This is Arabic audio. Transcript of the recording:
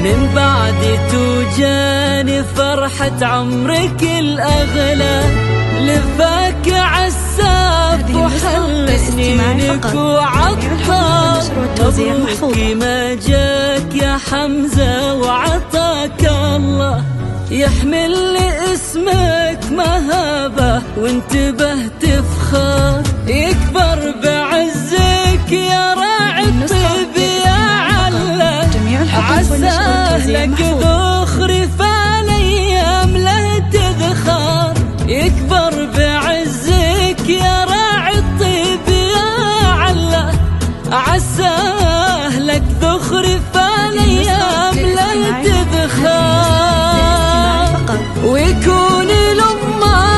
من بعد توجاني فرحة عمرك الأغلى، لفاك عساف وحل سنينك وعطار، مبروك ما جاك يا حمزة وعطاك الله، يحمل لي اسمك مهابة وانتبه تفخر، يكبر بعزك يا راعي الطيب يا علا، عساه لك ذخر فالايام له تذخر، يكبر بعزك يا راعي الطيب يا علا، عساه لك ذخر فالايام له تذخر، ويكون الأمة